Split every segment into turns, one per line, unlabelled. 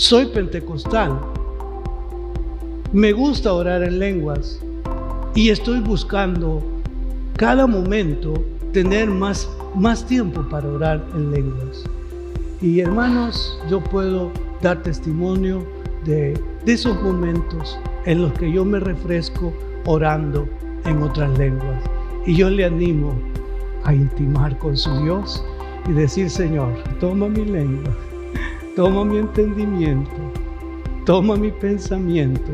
soy pentecostal, me gusta orar en lenguas y estoy buscando cada momento tener más tiempo para orar en lenguas. Y hermanos, yo puedo dar testimonio de esos momentos en los que yo me refresco orando en otras lenguas. Y yo le animo a intimar con su Dios y decir: Señor, toma mi lengua, toma mi entendimiento, toma mi pensamiento,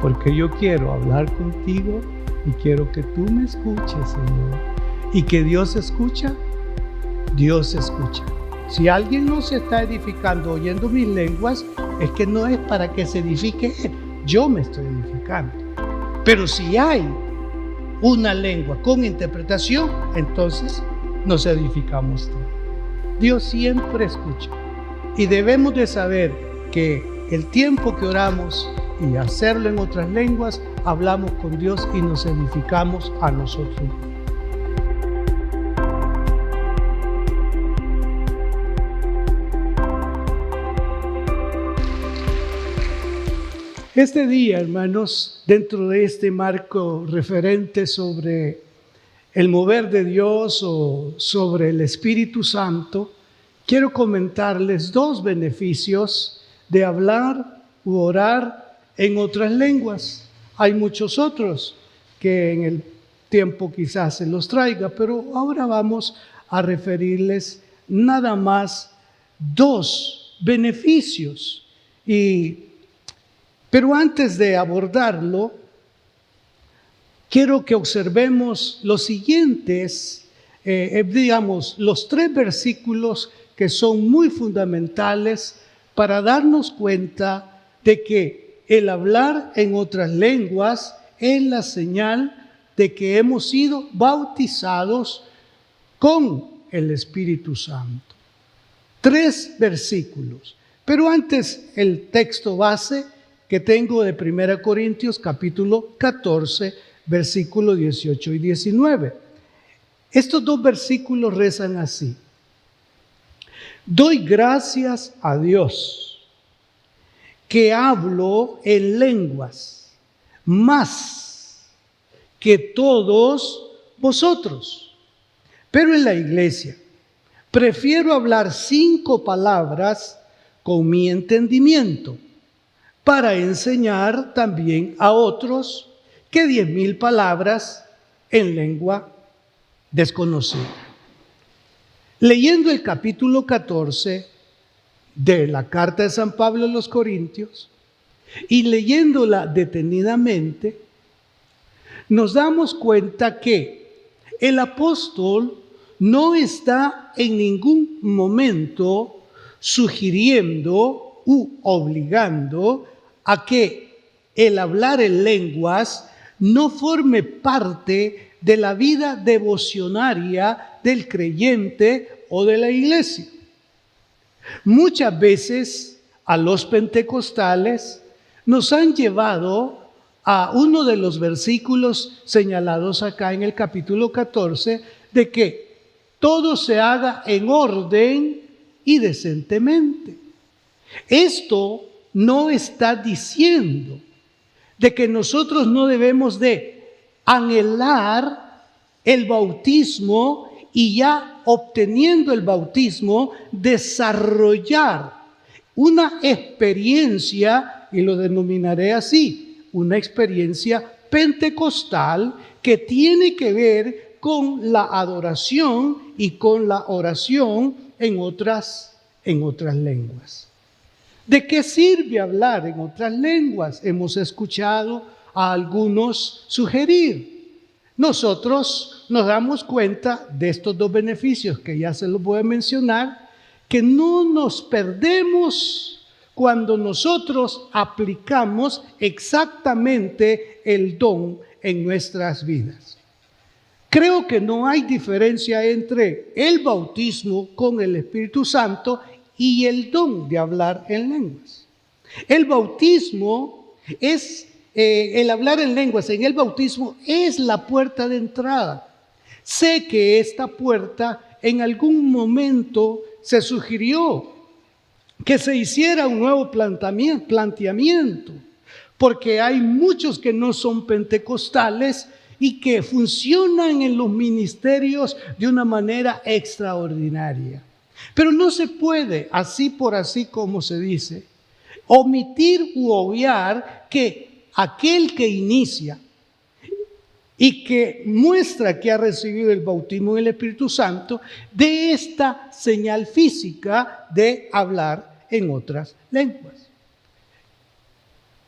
porque yo quiero hablar contigo y quiero que tú me escuches, Señor. Y que Dios escucha, Dios escucha. Si alguien no se está edificando oyendo mis lenguas, es que no es para que se edifique él. Yo me estoy edificando. Pero si hay una lengua con interpretación, entonces nos edificamos todos. Dios siempre escucha. Y debemos de saber que el tiempo que oramos y hacerlo en otras lenguas, hablamos con Dios y nos edificamos a nosotros. Este día, hermanos, dentro de este marco referente sobre el mover de Dios o sobre el Espíritu Santo, quiero comentarles 2 beneficios de hablar u orar en otras lenguas. Hay muchos otros que en el tiempo quizás se los traiga, pero ahora vamos a referirles nada más 2 beneficios. Pero antes de abordarlo, quiero que observemos los siguientes, los 3 versículos que son muy fundamentales para darnos cuenta de que el hablar en otras lenguas es la señal de que hemos sido bautizados con el Espíritu Santo. 3 versículos. Pero antes, el texto base que tengo de 1 Corintios capítulo 14, versículos 18 y 19. Estos 2 versículos rezan así: doy gracias a Dios que hablo en lenguas más que todos vosotros, pero en la iglesia prefiero hablar 5 palabras con mi entendimiento, para enseñar también a otros que 10,000 palabras en lengua desconocida. Leyendo el capítulo 14 de la carta de San Pablo a los Corintios y leyéndola detenidamente, nos damos cuenta que el apóstol no está en ningún momento sugiriendo u obligando a que el hablar en lenguas no forme parte de la vida devocionaria del creyente o de la iglesia. Muchas veces a los pentecostales nos han llevado a uno de los versículos señalados acá en el capítulo 14, de que todo se haga en orden y decentemente. Esto no está diciendo de que nosotros no debemos de anhelar el bautismo y ya obteniendo el bautismo desarrollar una experiencia, y lo denominaré así, una experiencia pentecostal que tiene que ver con la adoración y con la oración en otras lenguas. ¿De qué sirve hablar en otras lenguas? Hemos escuchado a algunos sugerir. Nosotros nos damos cuenta de estos 2 beneficios que ya se los voy a mencionar, que no nos perdemos cuando nosotros aplicamos exactamente el don en nuestras vidas. Creo que no hay diferencia entre el bautismo con el Espíritu Santo y el don de hablar en lenguas. El bautismo es, el hablar en lenguas en el bautismo es la puerta de entrada. Sé que esta puerta en algún momento se sugirió que se hiciera un nuevo planteamiento, porque hay muchos que no son pentecostales y que funcionan en los ministerios de una manera extraordinaria. Pero no se puede, así por así como se dice, omitir u obviar que aquel que inicia y que muestra que ha recibido el bautismo del Espíritu Santo, de esta señal física de hablar en otras lenguas.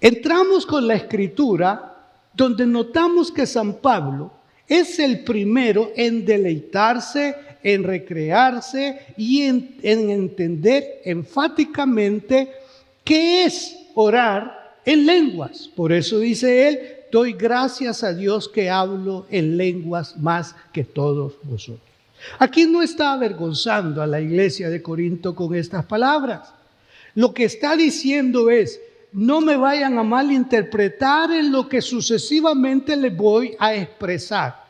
Entramos con la Escritura, donde notamos que San Pablo es el primero en deleitarse, en recrearse y en entender enfáticamente qué es orar en lenguas. Por eso dice él: doy gracias a Dios que hablo en lenguas más que todos vosotros. Aquí no está avergonzando a la iglesia de Corinto con estas palabras. Lo que está diciendo es: no me vayan a malinterpretar en lo que sucesivamente les voy a expresar.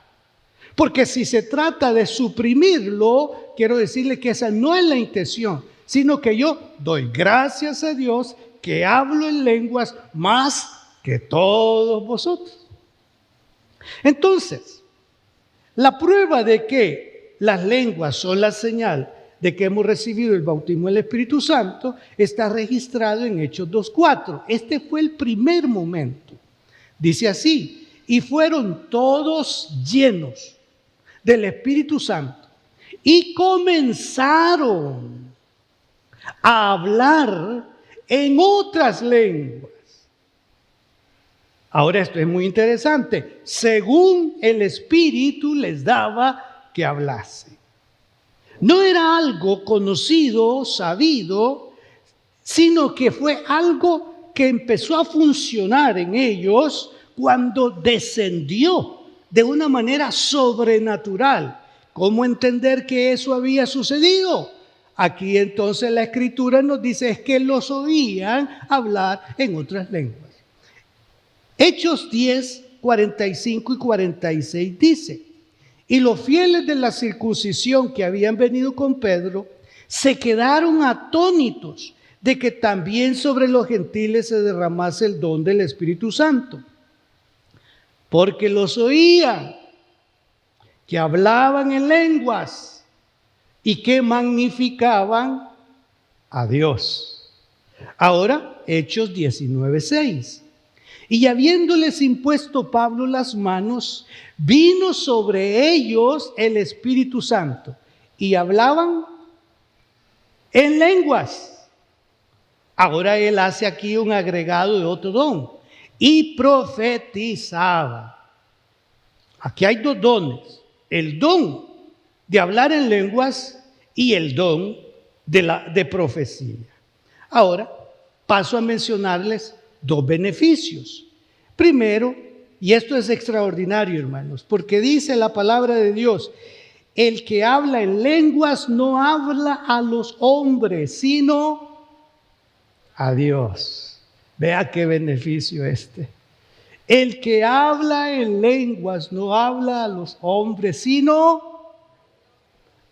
Porque si se trata de suprimirlo, quiero decirle que esa no es la intención, sino que yo doy gracias a Dios que hablo en lenguas más que todos vosotros. Entonces, la prueba de que las lenguas son la señal de que hemos recibido el bautismo del Espíritu Santo está registrado en Hechos 2:4. Este fue el primer momento. Dice así: y fueron todos llenos del Espíritu Santo y comenzaron a hablar en otras lenguas. Ahora esto es muy interesante. Según el Espíritu les daba que hablase. No era algo conocido, sabido, sino que fue algo que empezó a funcionar en ellos cuando descendió de una manera sobrenatural. ¿Cómo entender que eso había sucedido? Aquí entonces la Escritura nos dice es que los oían hablar en otras lenguas. Hechos 10, 45 y 46 dice: y los fieles de la circuncisión que habían venido con Pedro se quedaron atónitos de que también sobre los gentiles se derramase el don del Espíritu Santo, porque los oían que hablaban en lenguas y que magnificaban a Dios. Ahora, Hechos 19:6. Y habiéndoles impuesto Pablo las manos, vino sobre ellos el Espíritu Santo y hablaban en lenguas. Ahora él hace aquí un agregado de otro don. Y profetizaba. Aquí hay dos dones: el don de hablar en lenguas y el don de profecía. Ahora paso a mencionarles dos beneficios. Primero, y esto es extraordinario, hermanos, porque dice la palabra de Dios: el que habla en lenguas no habla a los hombres, sino a Dios. Vea qué beneficio este. El que habla en lenguas no habla a los hombres, sino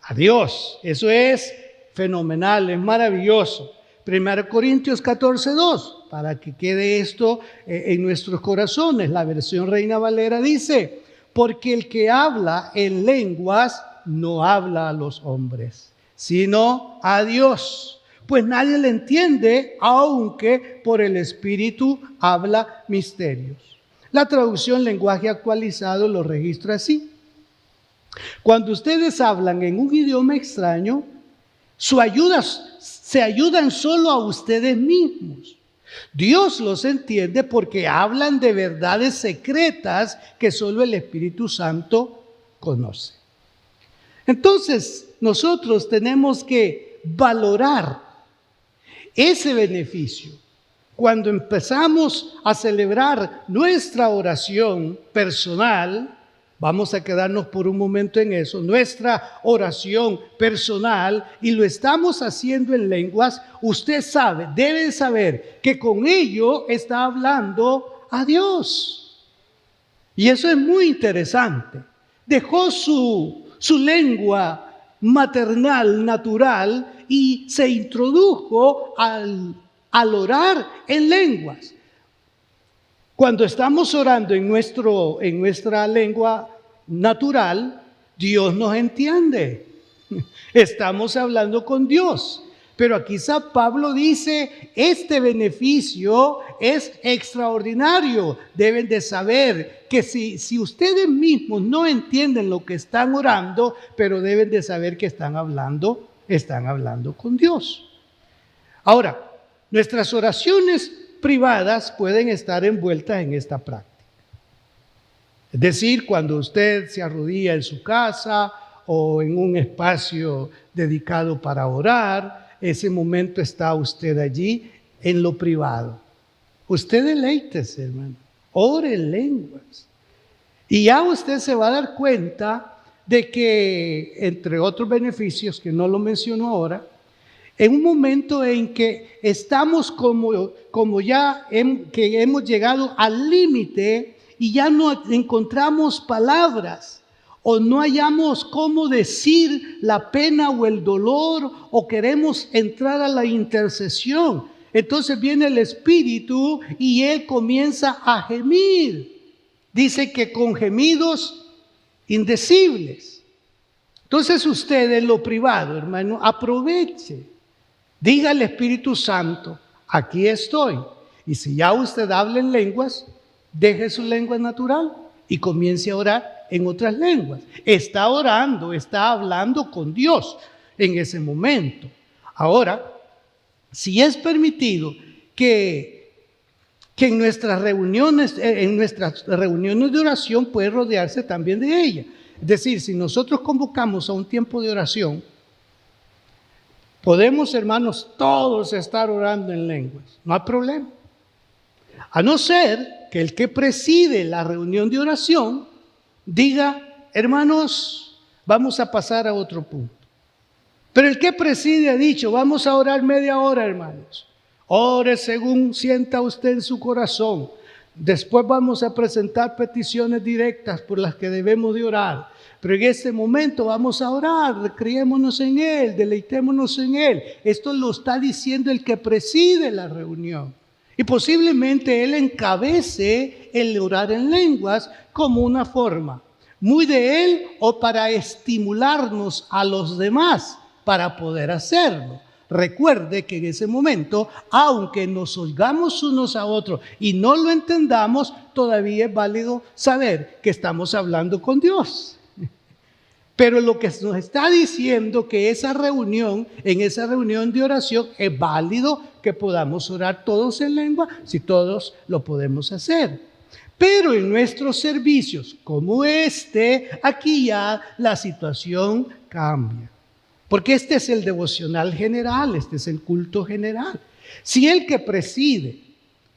a Dios. Eso es fenomenal, es maravilloso. 1 Corintios 14:2, para que quede esto en nuestros corazones. La versión Reina Valera dice: porque el que habla en lenguas no habla a los hombres, sino a Dios. Pues nadie le entiende, aunque por el Espíritu habla misterios. La traducción Lenguaje Actualizado lo registra así: cuando ustedes hablan en un idioma extraño, se ayudan solo a ustedes mismos. Dios los entiende porque hablan de verdades secretas que solo el Espíritu Santo conoce. Entonces, nosotros tenemos que valorar ese beneficio. Cuando empezamos a celebrar nuestra oración personal, vamos a quedarnos por un momento en eso, nuestra oración personal, y lo estamos haciendo en lenguas, usted sabe, debe saber que con ello está hablando a Dios. Y eso es muy interesante. Dejó su lengua maternal, natural, y se introdujo al orar en lenguas. Cuando estamos orando en nuestra lengua natural, Dios nos entiende. Estamos hablando con Dios. Pero aquí San Pablo dice, este beneficio es extraordinario. Deben de saber que si ustedes mismos no entienden lo que están orando, pero deben de saber que están hablando con Dios. Ahora, nuestras oraciones privadas pueden estar envueltas en esta práctica. Es decir, cuando usted se arrodilla en su casa o en un espacio dedicado para orar, ese momento está usted allí en lo privado. Usted deleítese, hermano. Ore en lenguas. Y ya usted se va a dar cuenta de que, entre otros beneficios que no lo menciono ahora, en un momento en que estamos como ya que hemos llegado al límite y ya no encontramos palabras, o no hallamos cómo decir la pena o el dolor, o queremos entrar a la intercesión. Entonces viene el Espíritu y Él comienza a gemir. Dice que con gemidos indecibles. Entonces usted en lo privado, hermano, aproveche. Diga al Espíritu Santo, aquí estoy. Y si ya usted habla en lenguas, deje su lengua natural y comience a orar en otras lenguas. Está orando, está hablando con Dios en ese momento. Ahora, si es permitido que en nuestras reuniones de oración puede rodearse también de ella. Es decir, si nosotros convocamos a un tiempo de oración, podemos, hermanos, todos estar orando en lenguas. No hay problema. A no ser que el que preside la reunión de oración diga, hermanos, vamos a pasar a otro punto. Pero el que preside ha dicho, vamos a orar media hora, hermanos. Ore según sienta usted en su corazón. Después vamos a presentar peticiones directas por las que debemos de orar. Pero en este momento vamos a orar, recreémonos en Él, deleitémonos en Él. Esto lo está diciendo el que preside la reunión. Y posiblemente Él encabece el orar en lenguas como una forma muy de Él o para estimularnos a los demás para poder hacerlo. Recuerde que en ese momento, aunque nos oigamos unos a otros y no lo entendamos, todavía es válido saber que estamos hablando con Dios. Pero lo que nos está diciendo que en esa reunión de oración es válido que podamos orar todos en lengua, si todos lo podemos hacer. Pero en nuestros servicios como aquí ya la situación cambia. Porque este es el devocional general, este es el culto general. Si el que preside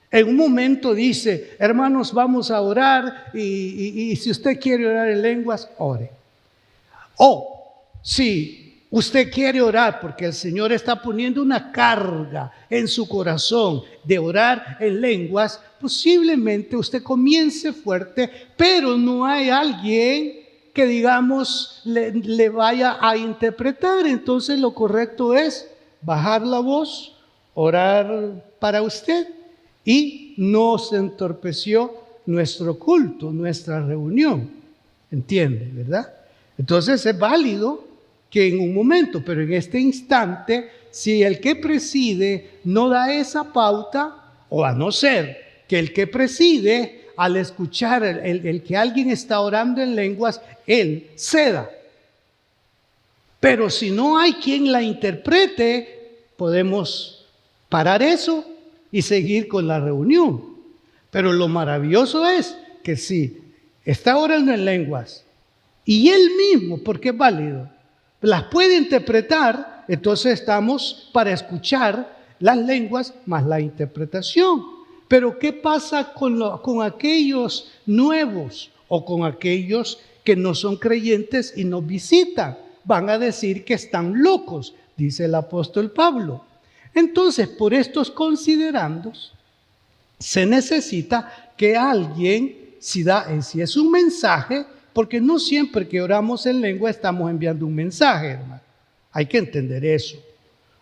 en un momento dice, hermanos, vamos a orar y si usted quiere orar en lenguas, ore. O si usted quiere orar porque el Señor está poniendo una carga en su corazón de orar en lenguas, posiblemente usted comience fuerte, pero no hay alguien que digamos le vaya a interpretar. Entonces lo correcto es bajar la voz, orar para usted, y no se entorpeció nuestro culto, nuestra reunión. ¿Entiende, verdad? Entonces es válido que en un momento, pero en este instante, si el que preside no da esa pauta, o a no ser que el que preside, al escuchar el que alguien está orando en lenguas, él ceda. Pero si no hay quien la interprete, podemos parar eso y seguir con la reunión. Pero lo maravilloso es que si está orando en lenguas y él mismo, porque es válido, las puede interpretar, entonces estamos para escuchar las lenguas más la interpretación. Pero ¿qué pasa con aquellos nuevos o con aquellos que no son creyentes y nos visitan? Van a decir que están locos, dice el apóstol Pablo. Entonces, por estos considerandos, se necesita que alguien, si es un mensaje, porque no siempre que oramos en lengua estamos enviando un mensaje, hermano. Hay que entender eso.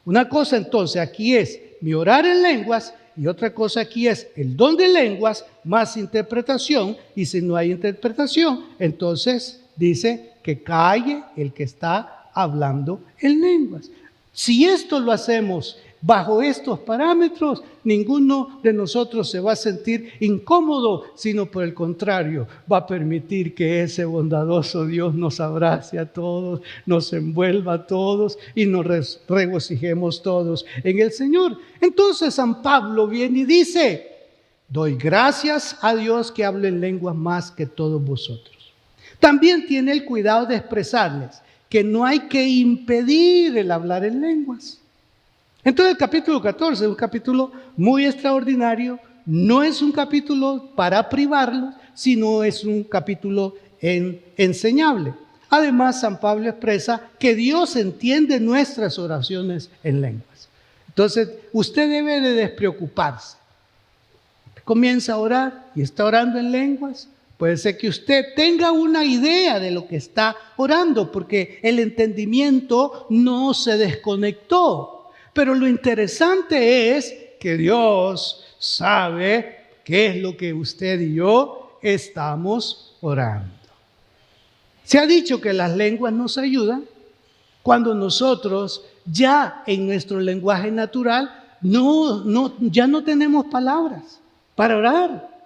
Una cosa entonces aquí es mi orar en lenguas y otra cosa aquí es el don de lenguas más interpretación. Y si no hay interpretación, entonces dice que calle el que está hablando en lenguas. Si esto lo hacemos bajo estos parámetros, ninguno de nosotros se va a sentir incómodo, sino por el contrario, va a permitir que ese bondadoso Dios nos abrace a todos, nos envuelva a todos y nos regocijemos todos en el Señor. Entonces San Pablo viene y dice: doy gracias a Dios que hablo en lenguas más que todos vosotros. También tiene el cuidado de expresarles que no hay que impedir el hablar en lenguas. Entonces el capítulo 14 es un capítulo muy extraordinario, no es un capítulo para privarlos, sino es un capítulo enseñable. Además, San Pablo expresa que Dios entiende nuestras oraciones en lenguas. Entonces, usted debe de despreocuparse. Comienza a orar y está orando en lenguas. Puede ser que usted tenga una idea de lo que está orando, porque el entendimiento no se desconectó. Pero lo interesante es que Dios sabe qué es lo que usted y yo estamos orando. Se ha dicho que las lenguas nos ayudan cuando nosotros ya en nuestro lenguaje natural ya no tenemos palabras para orar.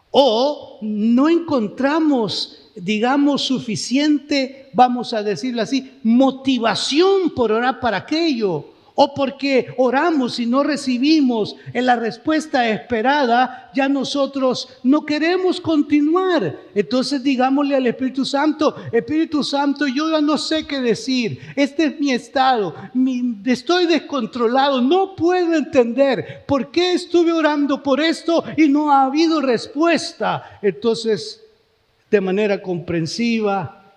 O no encontramos, digamos, suficiente, vamos a decirlo así, motivación por orar para aquello. O porque oramos y no recibimos en la respuesta esperada, ya nosotros no queremos continuar. Entonces digámosle al Espíritu Santo: Espíritu Santo, yo ya no sé qué decir. Este es mi estado, estoy descontrolado, no puedo entender por qué estuve orando por esto y no ha habido respuesta. Entonces, de manera comprensiva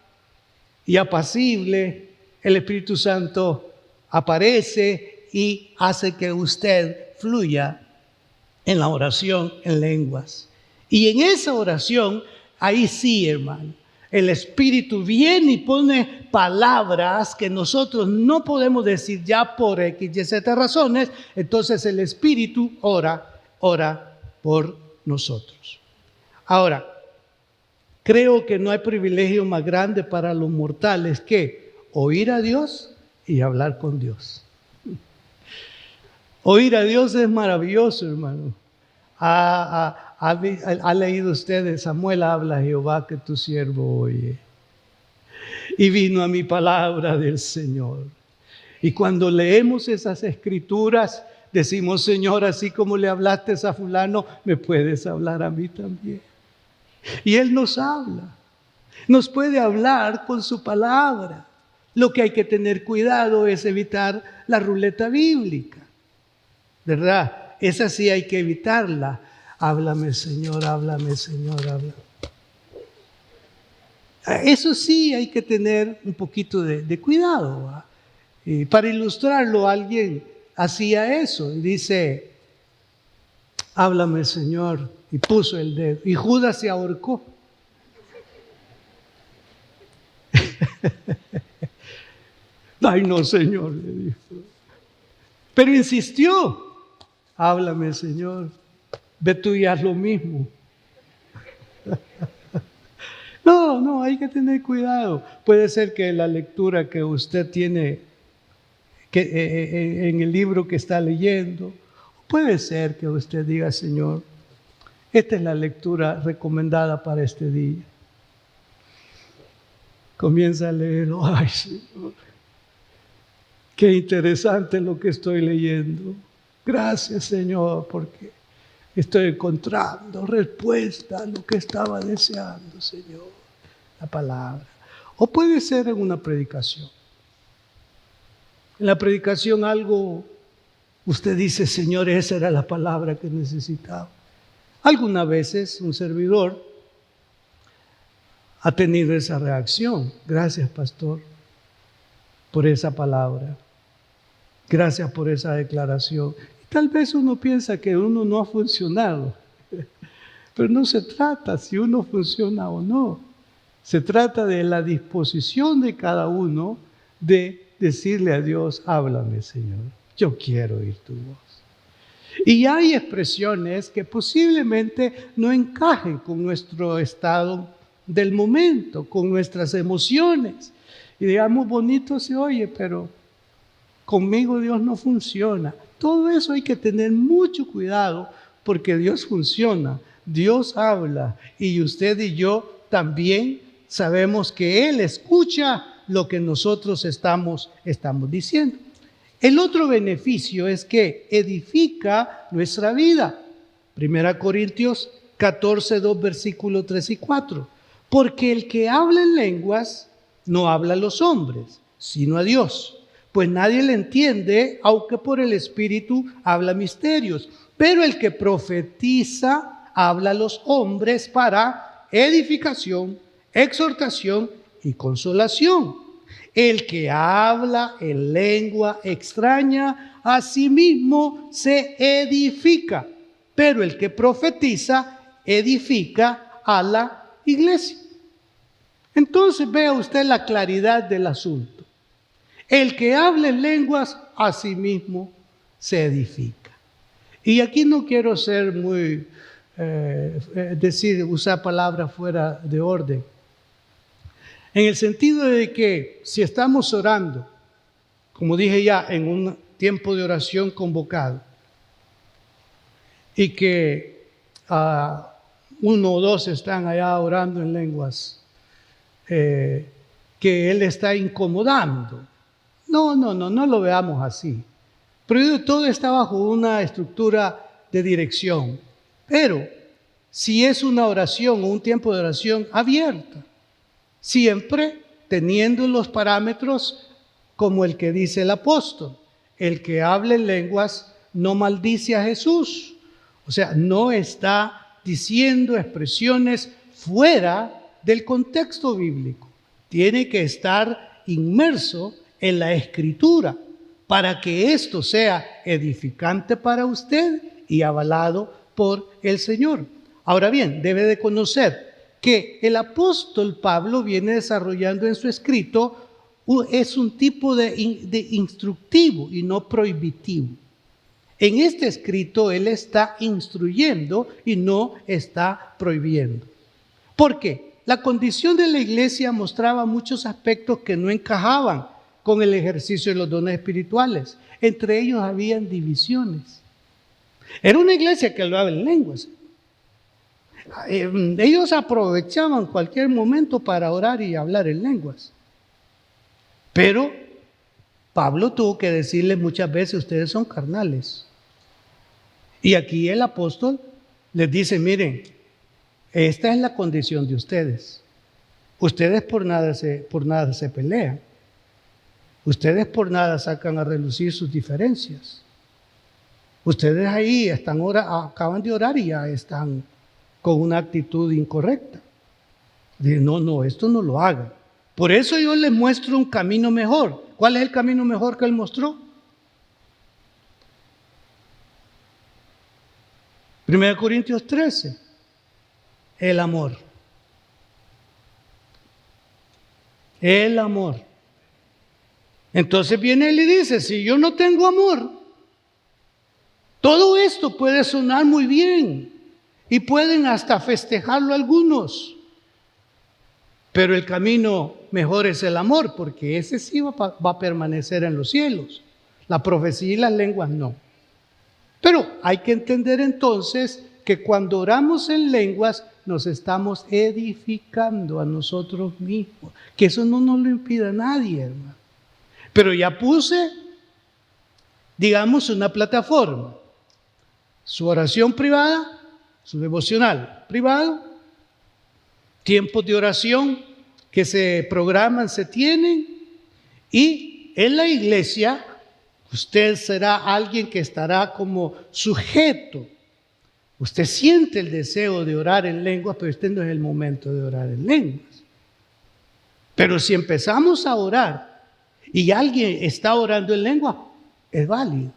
y apacible, el Espíritu Santo aparece y hace que usted fluya en la oración en lenguas. Y en esa oración, ahí sí, hermano, el Espíritu viene y pone palabras que nosotros no podemos decir ya por X y Z razones. Entonces el Espíritu ora por nosotros. Ahora, creo que no hay privilegio más grande para los mortales que oír a Dios y hablar con Dios. Oír a Dios es maravilloso, hermano. ¿Ha leído usted? Samuel habla a Jehová que tu siervo oye. Y vino a mi palabra del Señor. Y cuando leemos esas escrituras, decimos: Señor, así como le hablaste a fulano, me puedes hablar a mí también. Y Él nos habla. Nos puede hablar con su palabra. Lo que hay que tener cuidado es evitar la ruleta bíblica, ¿verdad? Esa sí hay que evitarla. Háblame, Señor, háblame, Señor, háblame. Eso sí hay que tener un poquito de cuidado, ¿va? Y para ilustrarlo, alguien hacía eso y dice: háblame, Señor, y puso el dedo. Y Judas se ahorcó. Ay, no, Señor, le dijo. Pero insistió: háblame, Señor, ve tú y haz lo mismo. No, hay que tener cuidado. Puede ser que la lectura que usted tiene en el libro que está leyendo, puede ser que usted diga: Señor, esta es la lectura recomendada para este día. Comienza a leerlo. Ay, Señor, qué interesante lo que estoy leyendo. Gracias, Señor, porque estoy encontrando respuesta a lo que estaba deseando, Señor. La palabra. O puede ser en una predicación. En la predicación algo, usted dice: Señor, esa era la palabra que necesitaba. Algunas veces un servidor ha tenido esa reacción. Gracias, pastor, por esa palabra. Gracias por esa declaración. Y tal vez uno piensa que uno no ha funcionado. Pero no se trata si uno funciona o no. Se trata de la disposición de cada uno de decirle a Dios: háblame, Señor. yo quiero oír tu voz. Y hay expresiones que posiblemente no encajen con nuestro estado del momento, con nuestras emociones. Y digamos, bonito se oye, pero conmigo Dios no funciona. Todo eso hay que tener mucho cuidado porque Dios funciona, Dios habla y usted y yo también sabemos que Él escucha lo que nosotros estamos diciendo. El otro beneficio es que edifica nuestra vida. 1 Corintios 14, 2, versículos 3 y 4. Porque el que habla en lenguas no habla a los hombres, sino a Dios. Pues nadie le entiende, aunque por el Espíritu habla misterios. Pero el que profetiza habla a los hombres para edificación, exhortación y consolación. El que habla en lengua extraña a sí mismo se edifica, pero el que profetiza edifica a la iglesia. Entonces vea usted la claridad del asunto. El que habla en lenguas a sí mismo se edifica. Y aquí no quiero ser muy, usar palabras fuera de orden. En el sentido de que si estamos orando, como dije ya, en un tiempo de oración convocado, y que uno o dos están allá orando en lenguas, que Él está incomodando. No lo veamos así. Pero todo está bajo una estructura de dirección. Pero si es una oración o un tiempo de oración abierta, siempre teniendo los parámetros como el que dice el apóstol. El que habla en lenguas no maldice a Jesús. O sea, no está diciendo expresiones fuera del contexto bíblico. Tiene que estar inmerso en la Escritura para que esto sea edificante para usted y avalado por el Señor. Ahora bien, debe de conocer que el apóstol Pablo viene desarrollando en su escrito es un tipo de instructivo y no prohibitivo. En este escrito él está instruyendo y no está prohibiendo. ¿Por qué? La condición de la iglesia mostraba muchos aspectos que no encajaban con el ejercicio de los dones espirituales. Entre ellos habían divisiones. Era una iglesia que hablaba en lenguas. Ellos aprovechaban cualquier momento para orar y hablar en lenguas. Pero Pablo tuvo que decirles muchas veces, ustedes son carnales. Y aquí el apóstol les dice, miren, esta es la condición de ustedes. Ustedes por nada se pelean. Ustedes por nada sacan a relucir sus diferencias. Ustedes ahí acaban de orar y ya están con una actitud incorrecta. Dicen, no, esto no lo hagan. Por eso yo les muestro un camino mejor. ¿Cuál es el camino mejor que él mostró? 1 Corintios 13. El amor. El amor. Entonces viene él y dice, si yo no tengo amor, todo esto puede sonar muy bien y pueden hasta festejarlo algunos. Pero el camino mejor es el amor, porque ese sí va a permanecer en los cielos. La profecía y las lenguas no. Pero hay que entender entonces que cuando oramos en lenguas nos estamos edificando a nosotros mismos. Que eso no nos lo impida a nadie, hermano. Pero ya puse, digamos, una plataforma. Su oración privada, su devocional privado, tiempos de oración que se programan, se tienen, y en la iglesia usted será alguien que estará como sujeto. Usted siente el deseo de orar en lenguas, pero este no es el momento de orar en lenguas. Pero si empezamos a orar y alguien está orando en lengua, es válido.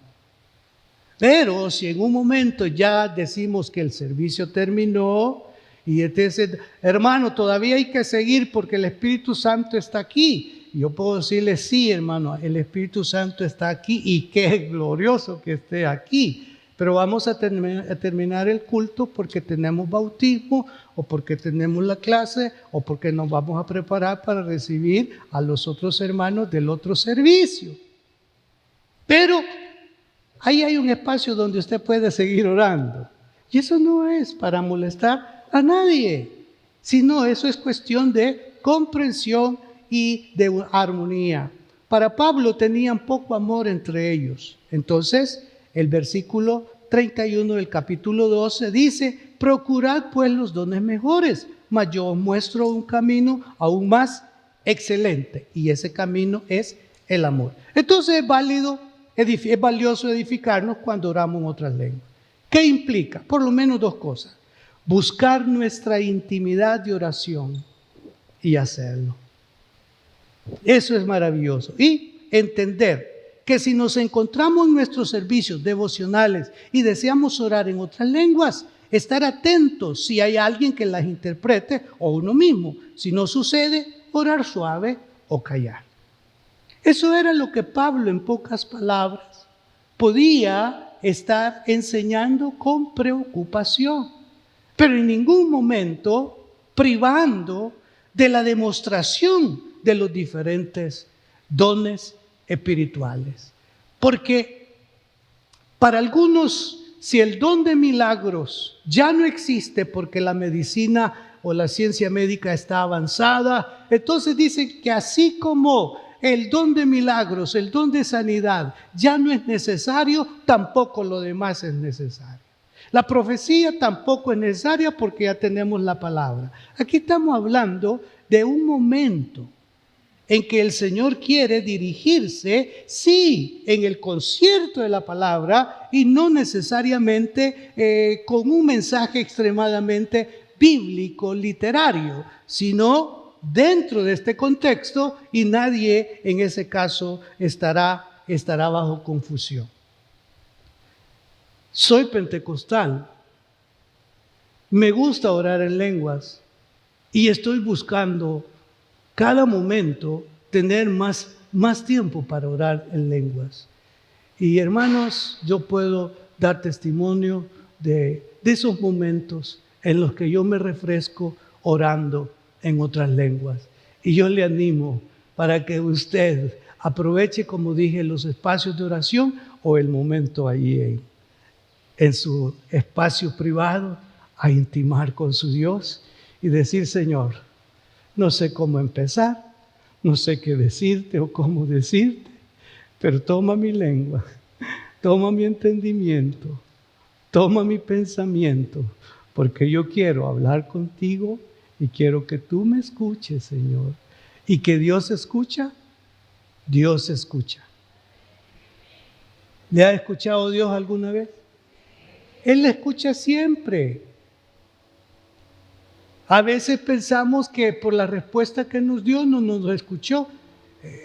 Pero si en un momento ya decimos que el servicio terminó y entonces, hermano, todavía hay que seguir porque el Espíritu Santo está aquí yo puedo decirle, sí, hermano, el Espíritu Santo está aquí y qué glorioso que esté aquí. Pero vamos a terminar el culto porque tenemos bautismo o porque tenemos la clase o porque nos vamos a preparar para recibir a los otros hermanos del otro servicio. Pero ahí hay un espacio donde usted puede seguir orando. Y eso no es para molestar a nadie, sino eso es cuestión de comprensión y de armonía. Para Pablo tenían poco amor entre ellos. Entonces, el versículo 31 del capítulo 12 dice, procurad pues los dones mejores, mas yo os muestro un camino aún más excelente. Y ese camino es el amor. Entonces es valioso edificarnos cuando oramos en otras lenguas. ¿Qué implica? Por lo menos dos cosas. Buscar nuestra intimidad de oración y hacerlo. Eso es maravilloso. Y entender que si nos encontramos en nuestros servicios devocionales y deseamos orar en otras lenguas, estar atentos si hay alguien que las interprete o uno mismo. Si no sucede, orar suave o callar. Eso era lo que Pablo, en pocas palabras, podía estar enseñando con preocupación, pero en ningún momento privando de la demostración de los diferentes dones espirituales. Porque para algunos, si el don de milagros ya no existe porque la medicina o la ciencia médica está avanzada, entonces dicen que así como el don de milagros, el don de sanidad ya no es necesario, tampoco lo demás es necesario. La profecía tampoco es necesaria porque ya tenemos la palabra. Aquí estamos hablando de un momento en que el Señor quiere dirigirse, sí, en el concierto de la palabra y no necesariamente con un mensaje extremadamente bíblico, literario, sino dentro de este contexto y nadie en ese caso estará bajo confusión. Soy pentecostal, me gusta orar en lenguas y estoy buscando cada momento tener más tiempo para orar en lenguas. Y hermanos, yo puedo dar testimonio de esos momentos en los que yo me refresco orando en otras lenguas. Y yo le animo para que usted aproveche, como dije, los espacios de oración o el momento allí en su espacio privado a intimar con su Dios y decir, Señor, no sé cómo empezar, no sé qué decirte o cómo decirte, pero toma mi lengua, toma mi entendimiento, toma mi pensamiento, porque yo quiero hablar contigo y quiero que tú me escuches, Señor. Y que Dios escucha, Dios escucha. ¿Le ha escuchado Dios alguna vez? Él le escucha siempre. A veces pensamos que por la respuesta que nos dio no nos lo escuchó.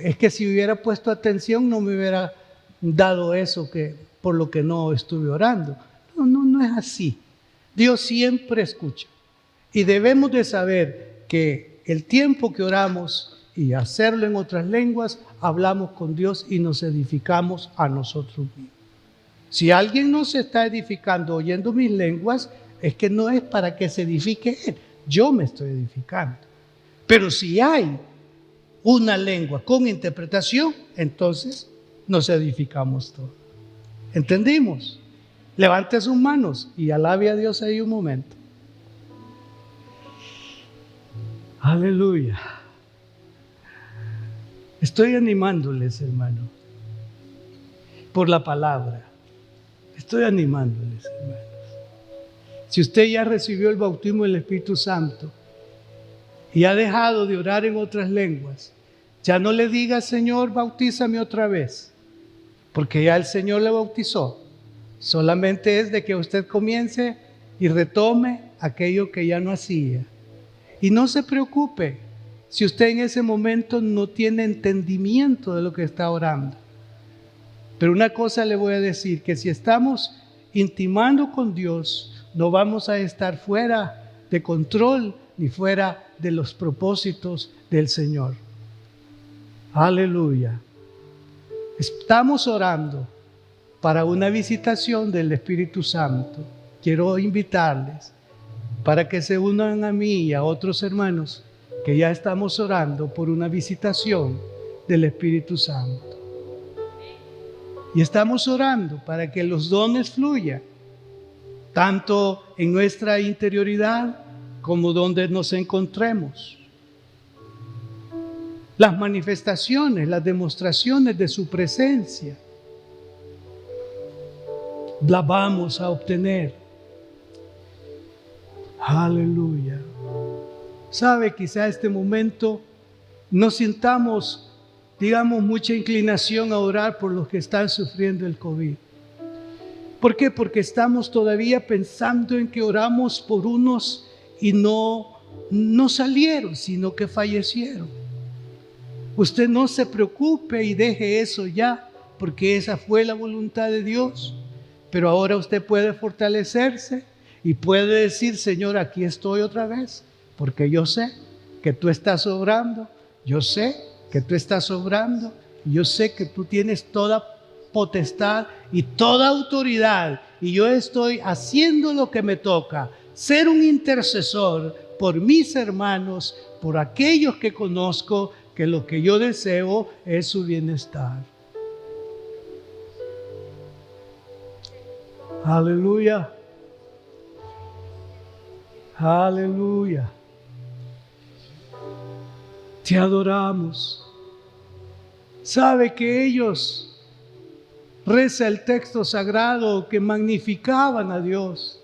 Es que si hubiera puesto atención no me hubiera dado eso por lo que no estuve orando. No es así. Dios siempre escucha. Y debemos de saber que el tiempo que oramos y hacerlo en otras lenguas, hablamos con Dios y nos edificamos a nosotros mismos. Si alguien no se está edificando oyendo mis lenguas, es que no es para que se edifique él. Yo me estoy edificando. Pero si hay una lengua con interpretación, entonces nos edificamos todos. ¿Entendimos? Levante sus manos y alabe a Dios ahí un momento. Aleluya. Estoy animándoles, hermano, por la palabra. Estoy animándoles, hermanos. Si usted ya recibió el bautismo del Espíritu Santo y ha dejado de orar en otras lenguas, ya no le diga, Señor, bautízame otra vez, porque ya el Señor le bautizó. Solamente es de que usted comience y retome aquello que ya no hacía. Y no se preocupe si usted en ese momento no tiene entendimiento de lo que está orando. Pero una cosa le voy a decir, que si estamos intimando con Dios, no vamos a estar fuera de control ni fuera de los propósitos del Señor. Aleluya. Estamos orando para una visitación del Espíritu Santo. Quiero invitarles para que se unan a mí y a otros hermanos que ya estamos orando por una visitación del Espíritu Santo. Y estamos orando para que los dones fluyan, tanto en nuestra interioridad como donde nos encontremos. Las manifestaciones, las demostraciones de su presencia, la vamos a obtener. Aleluya. Sabe, quizá este momento no sintamos, digamos, mucha inclinación a orar por los que están sufriendo el COVID. ¿Por qué? Porque estamos todavía pensando en que oramos por unos y no salieron, sino que fallecieron. Usted no se preocupe y deje eso ya, porque esa fue la voluntad de Dios. Pero ahora usted puede fortalecerse y puede decir: Señor, aquí estoy otra vez, porque yo sé que tú estás obrando, yo sé que tú estás obrando, yo sé que tú tienes toda potestad y toda autoridad, y yo estoy haciendo lo que me toca, ser un intercesor por mis hermanos, por aquellos que conozco, que lo que yo deseo es su bienestar. Aleluya. Aleluya. Te adoramos. Sabe que ellos, reza el texto sagrado, que magnificaban a Dios.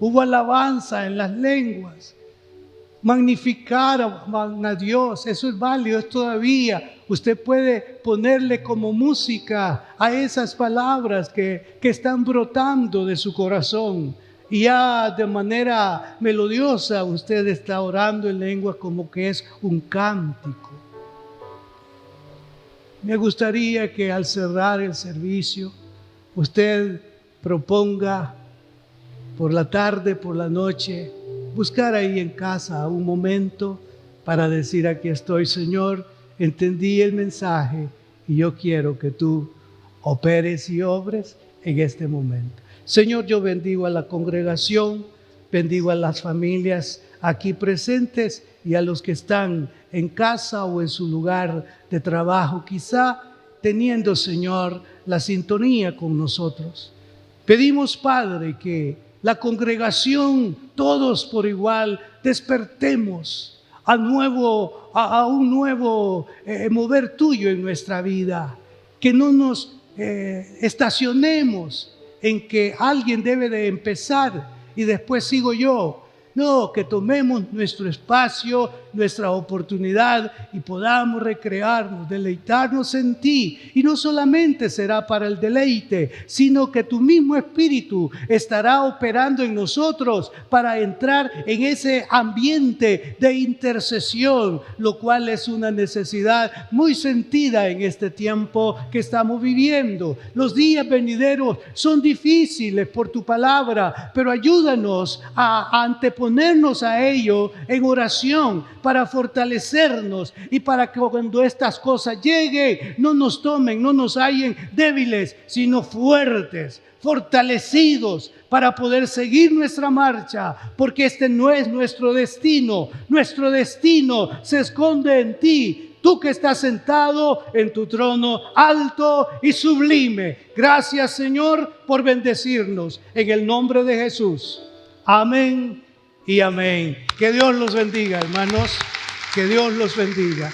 Hubo alabanza en las lenguas. Magnificaban a Dios. Eso es válido, es todavía. Usted puede ponerle como música a esas palabras que están brotando de su corazón. Y ya de manera melodiosa usted está orando en lengua como que es un cántico. Me gustaría que al cerrar el servicio usted proponga por la tarde, por la noche, buscar ahí en casa un momento para decir: aquí estoy, Señor, entendí el mensaje y yo quiero que tú operes y obres en este momento. Señor, yo bendigo a la congregación, bendigo a las familias aquí presentes y a los que están en casa o en su lugar de trabajo, quizá teniendo, Señor, la sintonía con nosotros. Pedimos, Padre, que la congregación, todos por igual, despertemos a un nuevo mover tuyo en nuestra vida. Que no nos estacionemos en que alguien debe de empezar y después sigo yo. No, que tomemos nuestro espacio, nuestra oportunidad y podamos recrearnos, deleitarnos en ti. Y no solamente será para el deleite, sino que tu mismo Espíritu estará operando en nosotros para entrar en ese ambiente de intercesión, lo cual es una necesidad muy sentida en este tiempo que estamos viviendo. Los días venideros son difíciles por tu palabra, pero ayúdanos a anteponernos a ello en oración para fortalecernos y para que cuando estas cosas lleguen no nos tomen, no nos hallen débiles, sino fuertes, fortalecidos para poder seguir nuestra marcha, porque este no es nuestro destino se esconde en ti. Tú que estás sentado en tu trono alto y sublime. Gracias, Señor, por bendecirnos en el nombre de Jesús. Amén y amén. Que Dios los bendiga, hermanos. Que Dios los bendiga.